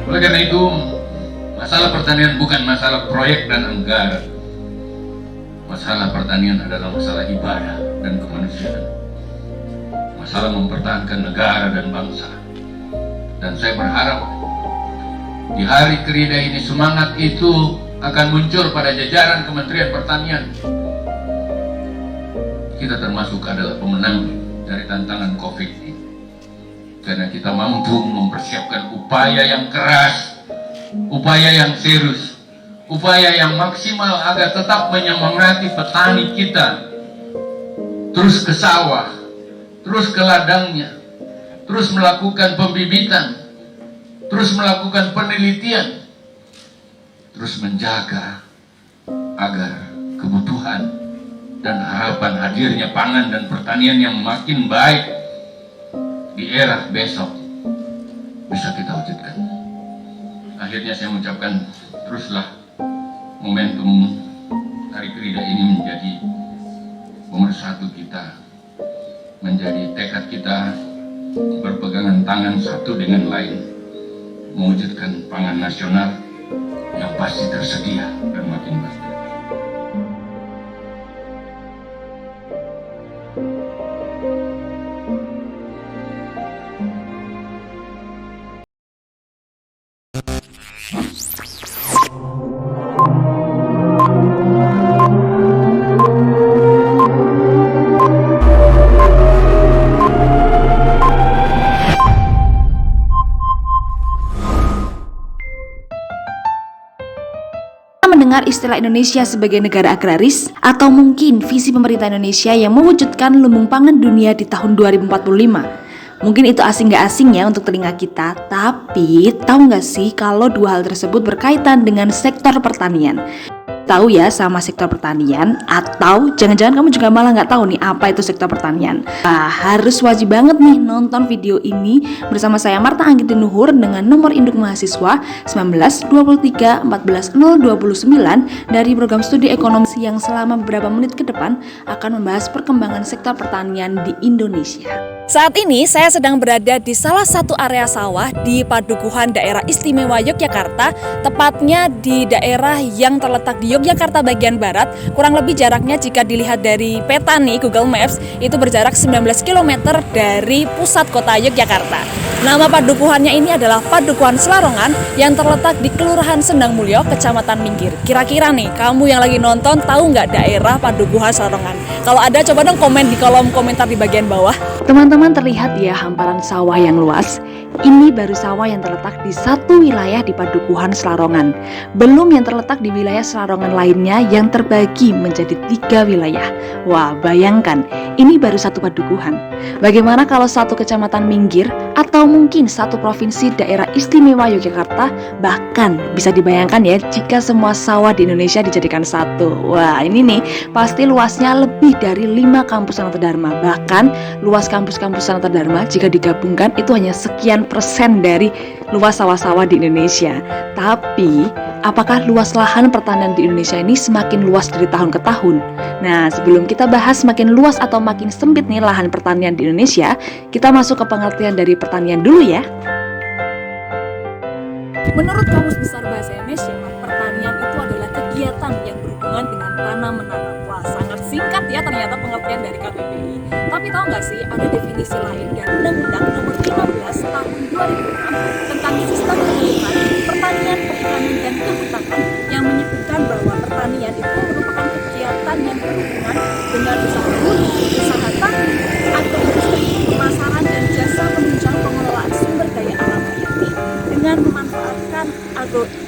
Oleh karena itu, masalah pertanian bukan masalah proyek dan anggaran. Masalah pertanian adalah masalah ibadah dan kemanusiaan. Masalah mempertahankan negara dan bangsa. Dan saya berharap di hari Krida ini semangat itu akan muncul pada jajaran Kementerian Pertanian. Kita termasuk adalah pemenang dari tantangan COVID ini. Karena kita mampu mempersiapkan upaya yang keras, upaya yang serius, upaya yang maksimal agar tetap menyemangati petani kita terus ke sawah, terus ke ladangnya, terus melakukan pembibitan, terus melakukan penelitian, terus menjaga agar kebutuhan dan harapan hadirnya pangan dan pertanian yang makin baik di era besok bisa kita wujudkan. Akhirnya saya mengucapkan, teruslah momentum Hari Krida ini menjadi nomor satu kita, menjadi tekad kita berpegangan tangan satu dengan lain, mewujudkan pangan nasional yang pasti tersedia dan makin baik. Mendengar istilah Indonesia sebagai negara agraris, atau mungkin visi pemerintah Indonesia yang mewujudkan lumbung pangan dunia di tahun 2045. Mungkin itu asing gak asing ya untuk telinga kita, tapi tahu gak sih kalau dua hal tersebut berkaitan dengan sektor pertanian? Tahu ya sama sektor pertanian, atau jangan-jangan kamu juga malah nggak tahu nih apa itu sektor pertanian? Nah, harus wajib banget nih nonton video ini bersama saya Marta Anggiti Nuhur dengan nomor induk mahasiswa 1923140029 dari program studi ekonomi yang selama beberapa menit ke depan akan membahas perkembangan sektor pertanian di Indonesia. Saat ini saya sedang berada di salah satu area sawah di Padukuhan Daerah Istimewa Yogyakarta, tepatnya di daerah yang terletak di Yogyakarta bagian barat. Kurang lebih jaraknya jika dilihat dari peta nih Google Maps itu berjarak 19 km dari pusat kota Yogyakarta. Nama padukuhannya ini adalah Padukuhan Selarongan yang terletak di Kelurahan Sendang Mulyo, Kecamatan Minggir. Kira-kira nih kamu yang lagi nonton tahu nggak daerah Padukuhan Selarongan? Kalau ada coba dong komen di kolom komentar di bagian bawah. Teman-teman, terlihat ya hamparan sawah yang luas. Ini baru sawah yang terletak di satu wilayah di Padukuhan Selarongan. Belum yang terletak di wilayah Selarongan lainnya yang terbagi menjadi 3 wilayah. Wah, bayangkan, ini baru satu padukuhan. Bagaimana kalau satu kecamatan Minggir atau mungkin satu provinsi daerah istimewa Yogyakarta? Bahkan bisa dibayangkan ya jika semua sawah di Indonesia dijadikan satu. Wah, ini nih pasti luasnya lebih dari 5 kampus Sanata Dharma. Bahkan luas kampus-kampus Sanata Dharma jika digabungkan itu hanya sekian persen dari luas sawah-sawah di Indonesia. Tapi apakah luas lahan pertanian di Indonesia ini semakin luas dari tahun ke tahun? Nah, sebelum kita bahas semakin luas atau makin sempit nih lahan pertanian di Indonesia, kita masuk ke pengertian dari pertanian dulu ya. Menurut Kamus Besar Bahasa Indonesia, pertanian itu adalah kegiatan yang berhubungan dengan tanam menanam. Wah, sangat singkat ya ternyata pengertian dari KBBI. Tapi tahu nggak sih ada definisi lain dari Undang-Undang Nomor 15 Tahun 2006 tentang sistem kehidupan, pertanian, perikanan, dan kehutanan yang menyebutkan bahwa pertanian itu merupakan kegiatan yang berhubungan dengan usaha hulu, usaha tani, agroindustri, pemasaran, dan jasa penunjang pengelolaan sumber daya alam hayati dengan memanfaatkan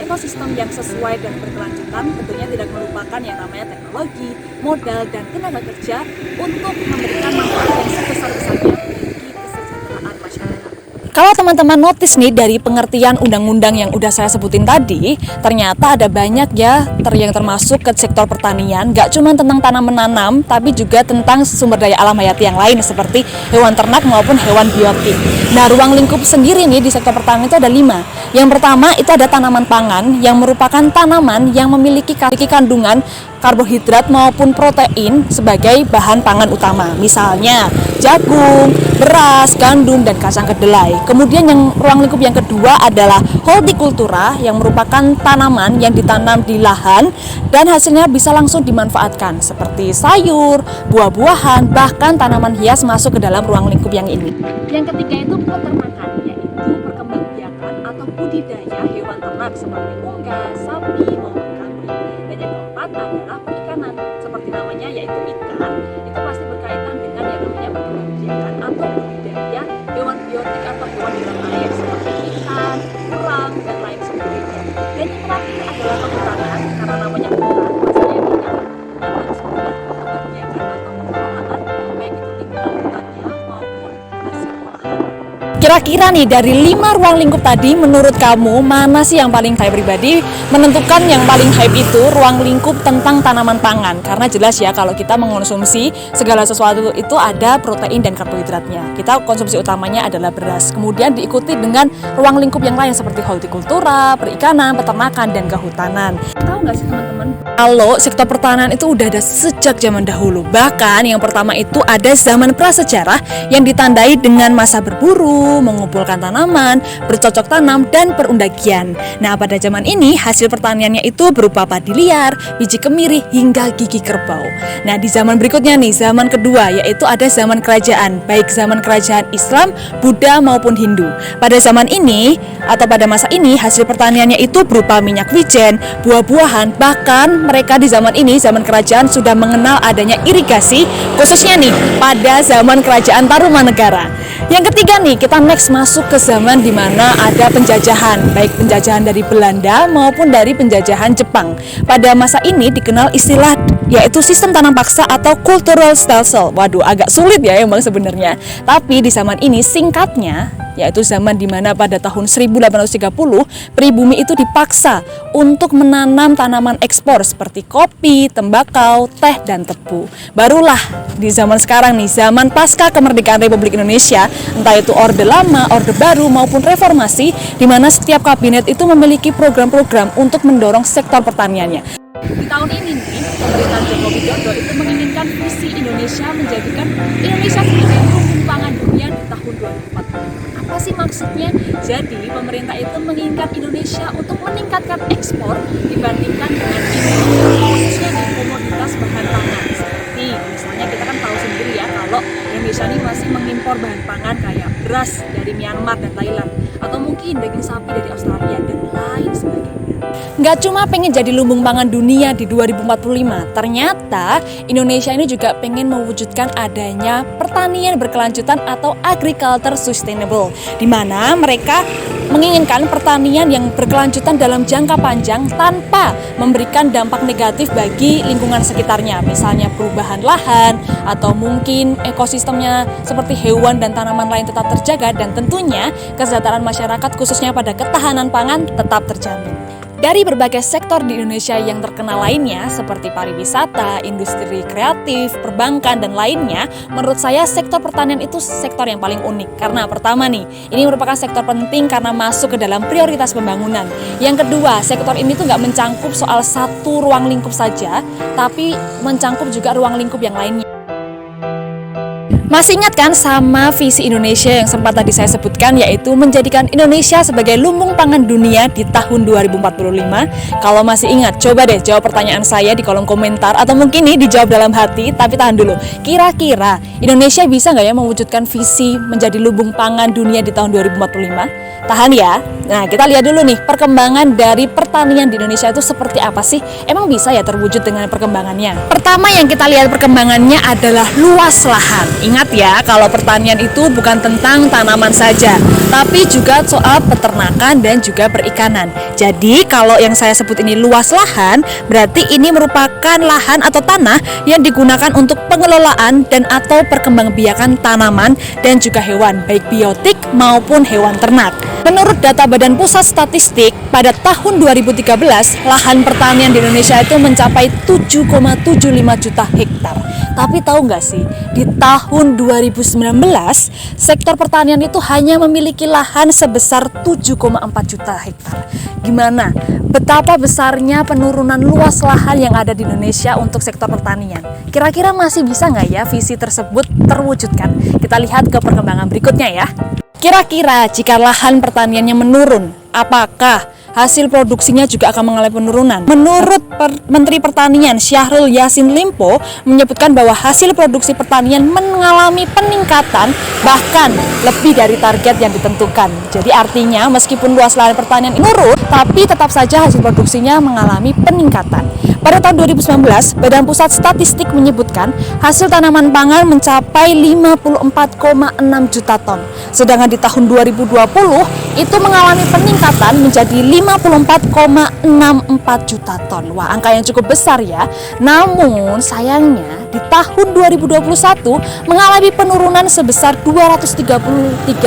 ekosistem yang sesuai dan berkelanjutan, tentunya tidak melupakan yang namanya teknologi, modal, dan tenaga kerja untuk memberikan manfaat yang sebesar-besarnya bagi kesejahteraan masyarakat. Kalau teman-teman notice nih dari pengertian undang-undang yang udah saya sebutin tadi, ternyata ada banyak ya yang termasuk ke sektor pertanian. Gak cuma tentang tanam menanam, tapi juga tentang sumber daya alam hayati yang lain seperti hewan ternak maupun hewan biotik. Nah, ruang lingkup sendiri nih di sektor pertanian itu ada 5. Yang pertama itu ada tanaman pangan yang merupakan tanaman yang memiliki kandungan karbohidrat maupun protein sebagai bahan pangan utama. Misalnya jagung, beras, gandum, dan kacang kedelai. Kemudian yang ruang lingkup yang kedua adalah hortikultura yang merupakan tanaman yang ditanam di lahan dan hasilnya bisa langsung dimanfaatkan seperti sayur, buah-buahan, bahkan tanaman hias masuk ke dalam ruang lingkup yang ini. Yang ketiga itu peternakan, yaitu perkembangbiakan atau budidaya hewan ternak seperti unggas, sapi, maupun kambing. Dan yang keempat adalah perikanan, seperti namanya yaitu ikan. Itu pasti berkaitan dengan yang namanya perkembangbiakan atau budidaya hewan biotik atau hewan di dalam air seperti ikan, urang, dan lain sebagainya. Dan yang terakhir adalah kehutanan, karena namanya hutan, maksudnya ini yang seperti perkembangbiakan atau pengelolaan, baik itu lingkungan hutannya maupun hasil olahan. Kira-kira nih dari 5 ruang lingkup tadi, menurut kamu mana sih yang paling saya pribadi menentukan yang paling hype itu ruang lingkup tentang tanaman pangan? Karena jelas ya kalau kita mengonsumsi segala sesuatu itu ada protein dan karbohidratnya. Kita konsumsi utamanya adalah beras. Kemudian diikuti dengan ruang lingkup yang lain seperti hortikultura, perikanan, peternakan, dan kehutanan. Tahu nggak sih teman-teman? Kalau sektor pertanian itu udah ada sejak zaman dahulu. Bahkan yang pertama itu ada zaman prasejarah yang ditandai dengan masa berburu, mengumpulkan tanaman, bercocok tanam, dan perundagian. Nah, pada zaman ini hasil pertaniannya itu berupa padi liar, biji kemiri, hingga gigi kerbau. Nah, di zaman berikutnya nih, zaman kedua, yaitu ada zaman kerajaan, baik zaman kerajaan Islam, Buddha, maupun Hindu. Pada zaman ini, atau pada masa ini, hasil pertaniannya itu berupa minyak wijen, buah-buahan, bahkan mereka di zaman ini, zaman kerajaan, sudah mengenal adanya irigasi, khususnya nih, pada zaman kerajaan Tarumanegara. Yang ketiga nih, kita next masuk ke zaman di mana ada penjajahan, baik penjajahan dari Belanda maupun dari penjajahan Jepang. Pada masa ini dikenal istilah yaitu sistem tanam paksa atau cultural stelsel. Waduh, agak sulit ya emang sebenarnya. Tapi di zaman ini singkatnya yaitu zaman di mana pada tahun 1830 pribumi itu dipaksa untuk menanam tanaman ekspor seperti kopi, tembakau, teh, dan tebu. Barulah di zaman sekarang nih, zaman pasca kemerdekaan Republik Indonesia, entah itu Orde Lama, Orde Baru, maupun Reformasi, di mana setiap kabinet itu memiliki program-program untuk mendorong sektor pertaniannya. Di tahun ini nih, pemerintahan Joko Widodo itu menginginkan visi Indonesia menjadikan Indonesia sebagai lumbung pangan dunia di tahun 2040. Apa sih maksudnya? Jadi pemerintah itu menginginkan Indonesia untuk meningkatkan ekspor dibandingkan dengan impor, khususnya di komoditas bahan pangan. Seperti misalnya kita kan tahu sendiri ya kalau Indonesia ini masih mengimpor bahan pangan kayak beras dari Myanmar dan Thailand, atau mungkin daging sapi dari Australia dan lain sebagainya. Nggak cuma pengen jadi lumbung pangan dunia di 2045, ternyata Indonesia ini juga pengen mewujudkan adanya pertanian berkelanjutan atau agriculture sustainable, di mana mereka menginginkan pertanian yang berkelanjutan dalam jangka panjang tanpa memberikan dampak negatif bagi lingkungan sekitarnya, misalnya perubahan lahan atau mungkin ekosistemnya seperti hewan dan tanaman lain tetap terjaga, dan tentunya kesejahteraan masyarakat khususnya pada ketahanan pangan tetap terjamin. Dari berbagai sektor di Indonesia yang terkenal lainnya seperti pariwisata, industri kreatif, perbankan, dan lainnya, menurut saya sektor pertanian itu sektor yang paling unik. Karena pertama nih, ini merupakan sektor penting karena masuk ke dalam prioritas pembangunan. Yang kedua, sektor ini tuh nggak mencangkup soal satu ruang lingkup saja, tapi mencangkup juga ruang lingkup yang lainnya. Masih ingat kan sama visi Indonesia yang sempat tadi saya sebutkan, yaitu menjadikan Indonesia sebagai lumbung pangan dunia di tahun 2045? Kalau masih ingat, coba deh jawab pertanyaan saya di kolom komentar, atau mungkin nih dijawab dalam hati, tapi tahan dulu. Kira-kira Indonesia bisa nggak ya mewujudkan visi menjadi lumbung pangan dunia di tahun 2045? Tahan ya. Nah, kita lihat dulu nih perkembangan dari pertanian di Indonesia itu seperti apa sih? Emang bisa ya terwujud dengan perkembangannya? Pertama yang kita lihat perkembangannya adalah luas lahan. Ingat ya, kalau pertanian itu bukan tentang tanaman saja, tapi juga soal peternakan dan juga perikanan. Jadi kalau yang saya sebut ini luas lahan, berarti ini merupakan lahan atau tanah yang digunakan untuk pengelolaan dan atau perkembangbiakan tanaman dan juga hewan, baik biotik maupun hewan ternak. Menurut data Badan Pusat Statistik, pada tahun 2013, lahan pertanian di Indonesia itu mencapai 7,75 juta hektar. Tapi tahu nggak sih, di tahun 2019 sektor pertanian itu hanya memiliki lahan sebesar 7,4 juta hektar. Gimana? Betapa besarnya penurunan luas lahan yang ada di Indonesia untuk sektor pertanian. Kira-kira masih bisa nggak ya visi tersebut terwujudkan? Kita lihat ke perkembangan berikutnya ya. Kira-kira jika lahan pertaniannya menurun, apakah hasil produksinya juga akan mengalami penurunan? Menurut Menteri Pertanian Syahrul Yassin Limpo menyebutkan bahwa hasil produksi pertanian mengalami peningkatan bahkan lebih dari target yang ditentukan. Jadi artinya meskipun luas lahan pertanian menurun, tapi tetap saja hasil produksinya mengalami peningkatan. Pada tahun 2019, Badan Pusat Statistik menyebutkan hasil tanaman pangan mencapai 54,6 juta ton. Sedangkan di tahun 2020 itu mengalami peningkatan menjadi 54,64 juta ton. Wah, angka yang cukup besar ya. Namun sayangnya di tahun 2021 mengalami penurunan sebesar 233.000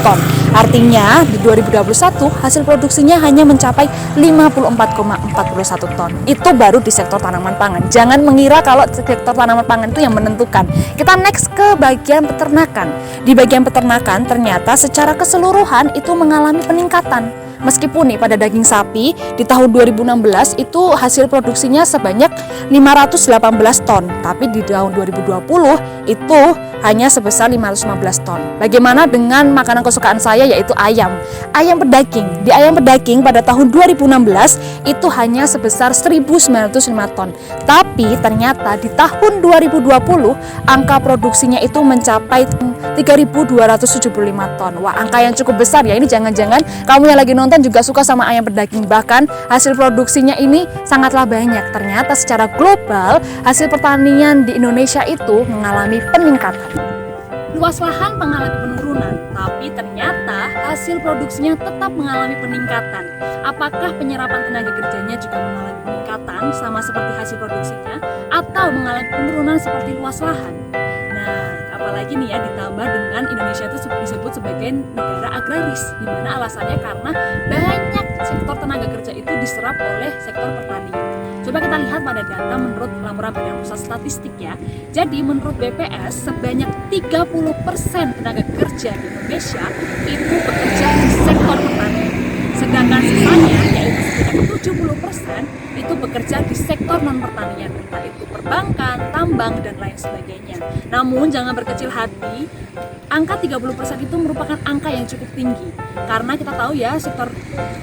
ton. Artinya di 2021 hasil produksinya hanya mencapai 54,41 ton. Itu baru di sektor tanaman pangan. Jangan mengira kalau sektor tanaman pangan itu yang menentukan. Kita next ke bagian peternakan. Di bagian peternakan ternyata secara keseluruhan itu mengalami peningkatan. Meskipun nih pada daging sapi di tahun 2016 itu hasil produksinya sebanyak 518 ton, tapi di tahun 2020 itu hanya sebesar 515 ton. Bagaimana dengan makanan kesukaan saya yaitu ayam? Ayam pedaging. Di ayam pedaging pada tahun 2016 itu hanya sebesar 1.905 ton. Tapi ternyata di tahun 2020 angka produksinya itu mencapai 3.275 ton. Wah, angka yang cukup besar ya. Ini jangan-jangan kamu yang lagi nonton juga suka sama ayam pedaging. Bahkan hasil produksinya ini sangatlah banyak. Ternyata secara global hasil pertanian di Indonesia itu mengalami peningkatan. Luas lahan mengalami penurunan, tapi ternyata hasil produksinya tetap mengalami peningkatan. Apakah penyerapan tenaga kerjanya juga mengalami peningkatan sama seperti hasil produksinya, atau mengalami penurunan seperti luas lahan? Nah, apalagi nih ya ditambah dengan Indonesia itu disebut sebagai negara agraris, di mana alasannya karena banyak sektor tenaga kerja itu diserap oleh sektor pertanian. Coba kita lihat pada data menurut laporan Badan Pusat Statistik ya. Jadi menurut BPS sebanyak 30% tenaga kerja di Indonesia itu bekerja di sektor pertanian. Sedangkan sisanya yaitu sekitar 70% itu bekerja di sektor non pertanian, entah itu perbankan, tambang dan lain sebagainya. Namun jangan berkecil hati, angka 30% itu merupakan angka yang cukup tinggi. Karena kita tahu ya sektor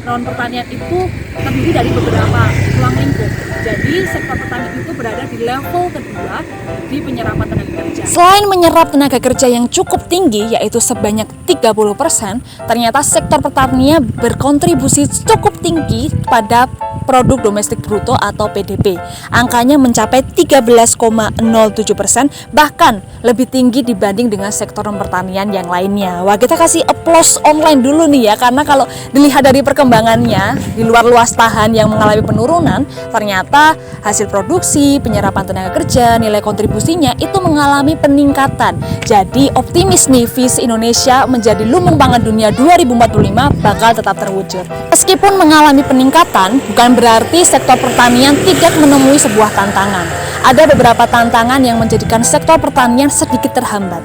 non pertanian itu terdiri dari beberapa ruang lingkup. Jadi sektor pertanian itu berada di level kedua di penyerapan tenaga kerja. Selain menyerap tenaga kerja yang cukup tinggi yaitu sebanyak 30%, ternyata sektor pertanian berkontribusi cukup tinggi pada produk domestik bruto atau PDB. Angkanya mencapai 13,07%, bahkan lebih tinggi dibanding dengan sektor pertanian yang lainnya. Wah, kita kasih applause online dulu nih ya, karena kalau dilihat dari perkembangannya di luar luas lahan yang mengalami penurunan, ternyata hasil produksi, penyerapan tenaga kerja, nilai kontribusinya itu mengalami peningkatan. Jadi optimis nih visi Indonesia menjadi lumbung pangan dunia 2045 bakal tetap terwujud. Meskipun mengalami peningkatan, bukan berarti sektor pertanian tidak menemui sebuah tantangan. Ada beberapa tantangan yang menjadikan sektor pertanian sedikit terhambat.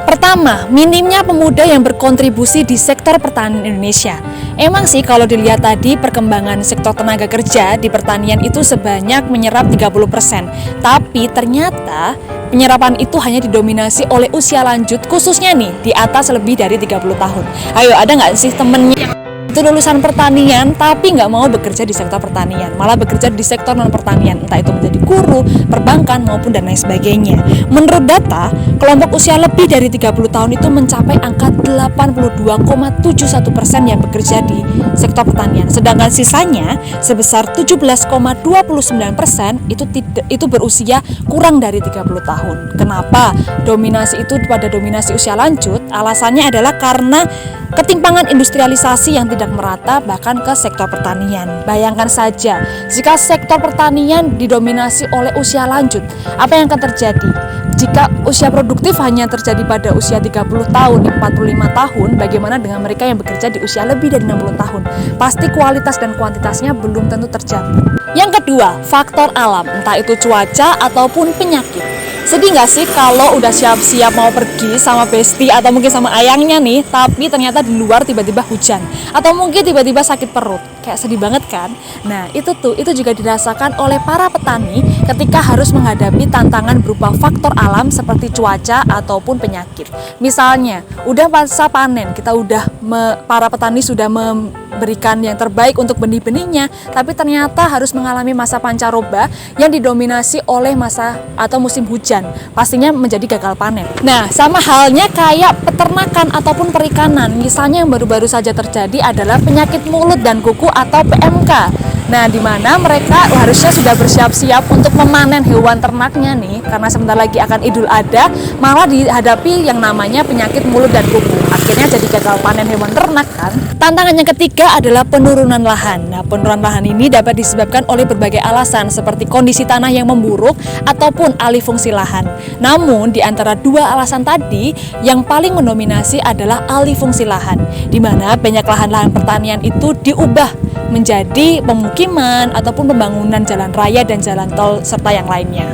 Pertama, minimnya pemuda yang berkontribusi di sektor pertanian Indonesia. Emang sih kalau dilihat tadi perkembangan sektor tenaga kerja di pertanian itu sebanyak menyerap 30%. Tapi ternyata penyerapan itu hanya didominasi oleh usia lanjut, khususnya nih di atas lebih dari 30 tahun. Ayo, ada nggak sih temennya itu lulusan pertanian tapi nggak mau bekerja di sektor pertanian, malah bekerja di sektor non pertanian, entah itu menjadi guru, perbankan maupun dan lain sebagainya. Menurut data, kelompok usia lebih dari 30 tahun itu mencapai angka 82,71% yang bekerja di sektor pertanian, sedangkan sisanya sebesar 17,29% itu berusia kurang dari 30 tahun. Kenapa dominasi itu pada dominasi usia lanjut? Alasannya adalah karena ketimpangan industrialisasi yang tidak merata bahkan ke sektor pertanian. Bayangkan saja, jika sektor pertanian didominasi oleh usia lanjut, apa yang akan terjadi? Jika usia produktif hanya terjadi pada usia 30 tahun, 45 tahun, bagaimana dengan mereka yang bekerja di usia lebih dari 60 tahun? Pasti kualitas dan kuantitasnya belum tentu terjamin. Yang kedua, faktor alam, entah itu cuaca ataupun penyakit. Sedih nggak sih kalau udah siap-siap mau pergi sama bestie atau mungkin sama ayangnya nih, tapi ternyata di luar tiba-tiba hujan atau mungkin tiba-tiba sakit perut. Kayak sedih banget kan? Nah, itu juga dirasakan oleh para petani ketika harus menghadapi tantangan berupa faktor alam seperti cuaca ataupun penyakit. Misalnya, udah masa panen, para petani sudah memberikan yang terbaik untuk benih-benihnya, tapi ternyata harus mengalami masa pancaroba yang didominasi oleh masa atau musim hujan. Pastinya menjadi gagal panen. Nah, sama halnya kayak peternakan ataupun perikanan. Misalnya yang baru-baru saja terjadi adalah penyakit mulut dan kuku atau PMK. Nah, di mana mereka harusnya sudah bersiap-siap untuk memanen hewan ternaknya nih, karena sebentar lagi akan Idul Adha, malah dihadapi yang namanya penyakit mulut dan kuku. Akhirnya jadi gagal panen hewan ternak kan. Tantangan yang ketiga adalah penurunan lahan. Nah, penurunan lahan ini dapat disebabkan oleh berbagai alasan seperti kondisi tanah yang memburuk ataupun alih fungsi lahan. Namun, di antara dua alasan tadi, yang paling mendominasi adalah alih fungsi lahan, di mana banyak lahan-lahan pertanian itu diubah menjadi pemukiman ataupun pembangunan jalan raya dan jalan tol serta yang lainnya.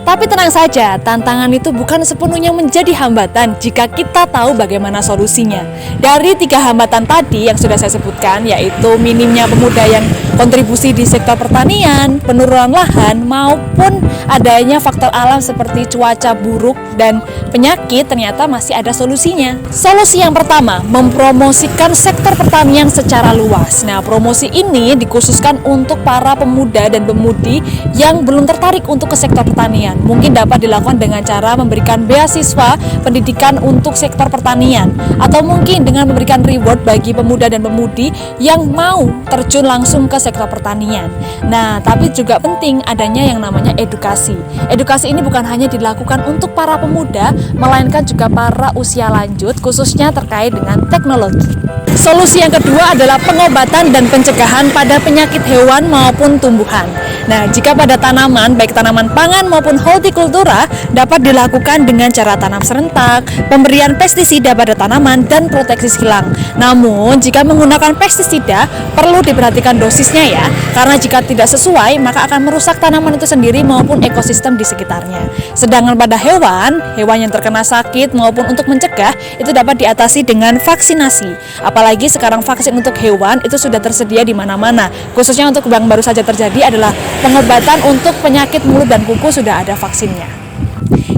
Tapi tenang saja, tantangan itu bukan sepenuhnya menjadi hambatan jika kita tahu bagaimana solusinya. Dari 3 hambatan tadi yang sudah saya sebutkan, yaitu minimnya pemuda yang kontribusi di sektor pertanian, penurunan lahan, maupun adanya faktor alam seperti cuaca buruk dan penyakit, ternyata masih ada solusinya. Solusi yang pertama, mempromosikan sektor pertanian secara luas. Nah, promosi ini dikhususkan untuk para pemuda dan pemudi yang belum tertarik untuk ke sektor pertanian. Mungkin dapat dilakukan dengan cara memberikan beasiswa pendidikan untuk sektor pertanian, atau mungkin dengan memberikan reward bagi pemuda dan pemudi yang mau terjun langsung ke sektor pertanian. Nah, tapi juga penting adanya yang namanya edukasi. Edukasi ini bukan hanya dilakukan untuk para pemuda, melainkan juga para usia lanjut, khususnya terkait dengan teknologi. Solusi yang kedua adalah pengobatan dan pencegahan pada penyakit hewan maupun tumbuhan. Nah, jika pada tanaman, baik tanaman pangan maupun hortikultura, dapat dilakukan dengan cara tanam serentak, pemberian pestisida pada tanaman, dan proteksi silang. Namun, jika menggunakan pestisida, perlu diperhatikan dosisnya ya, karena jika tidak sesuai, maka akan merusak tanaman itu sendiri maupun ekosistem di sekitarnya. Sedangkan pada hewan yang terkena sakit maupun untuk mencegah, itu dapat diatasi dengan vaksinasi. Apalagi sekarang vaksin untuk hewan itu sudah tersedia di mana-mana. Khususnya untuk yang baru saja terjadi adalah pengobatan untuk penyakit mulut dan kuku sudah ada vaksinnya.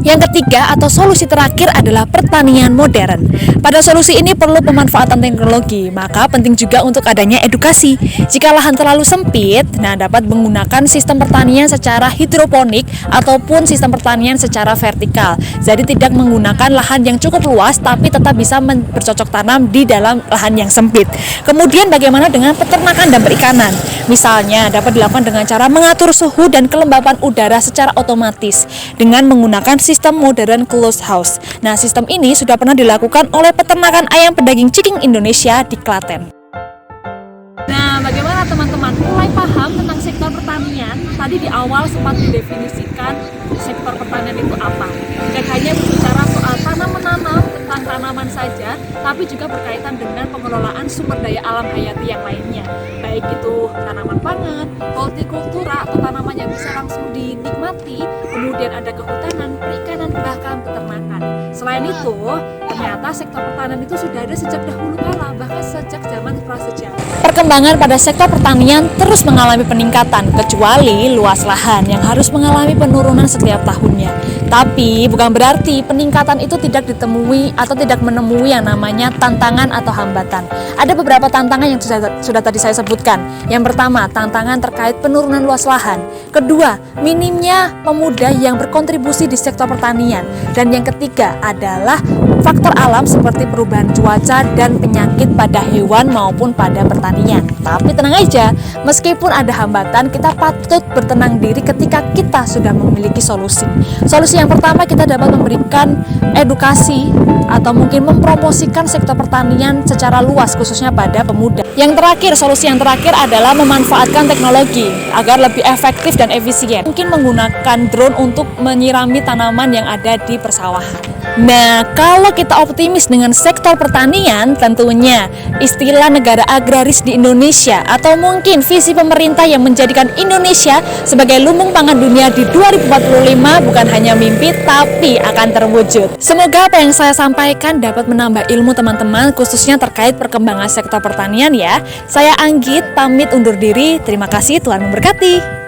Yang ketiga atau solusi terakhir adalah pertanian modern. Pada solusi ini perlu pemanfaatan teknologi, maka penting juga untuk adanya edukasi. Jika lahan terlalu sempit, dapat menggunakan sistem pertanian secara hidroponik ataupun sistem pertanian secara vertikal. Jadi tidak menggunakan lahan yang cukup luas tapi tetap bisa bercocok tanam di dalam lahan yang sempit. Kemudian bagaimana dengan peternakan dan perikanan? Misalnya dapat dilakukan dengan cara mengatur suhu dan kelembapan udara secara otomatis dengan menggunakan sistem modern closed house. Nah, sistem ini sudah pernah dilakukan oleh peternakan ayam pedaging Ciking Indonesia di Klaten. Nah, bagaimana teman-teman mulai paham tentang sektor pertanian? Tadi di awal sempat didefinisikan sektor pertanian itu apa. Dan hanya berbicara soal tanam-menanam, tentang tanaman saja, tapi juga berkaitan dengan pengelolaan sumber daya alam hayati yang lainnya. Baik itu tanaman pangan, hortikultura atau tanaman yang bisa langsung dinikmati, kemudian ada kehutanan, perikanan, bahkan peternakan. Selain itu, ternyata sektor pertanian itu sudah ada sejak dahulu kala, bahkan sejak zaman prasejarah. Perkembangan pada sektor pertanian terus mengalami peningkatan, kecuali luas lahan yang harus mengalami penurunan setiap tahunnya. Tapi bukan berarti peningkatan itu tidak ditemui atau tidak menemui yang namanya tantangan atau hambatan. Ada beberapa tantangan yang sudah tadi saya sebutkan. Yang pertama, tantangan terkait penurunan luas lahan. Kedua, minimnya pemuda yang berkontribusi di sektor pertanian. Dan yang ketiga adalah faktor alam seperti perubahan cuaca dan penyakit pada hewan maupun pada pertanian. Tapi tenang aja, meskipun ada hambatan, kita patut bertenang diri ketika kita sudah memiliki solusi. Solusi yang pertama, kita dapat memberikan edukasi atau mungkin mempromosikan sektor pertanian secara luas, khususnya pada pemuda. Yang terakhir, solusi yang terakhir adalah memanfaatkan teknologi agar lebih efektif dan efisien. Mungkin menggunakan drone untuk menyirami tanaman yang ada di persawahan. Nah, kalau kita optimis dengan sektor pertanian, tentunya istilah negara agraris di Indonesia atau mungkin visi pemerintah yang menjadikan Indonesia sebagai lumbung pangan dunia di 2045 bukan hanya mimpi tapi akan terwujud. Semoga apa yang saya sampaikan dapat menambah ilmu teman-teman khususnya terkait perkembangan sektor pertanian ya. Saya Anggit pamit undur diri. Terima kasih, Tuhan memberkati.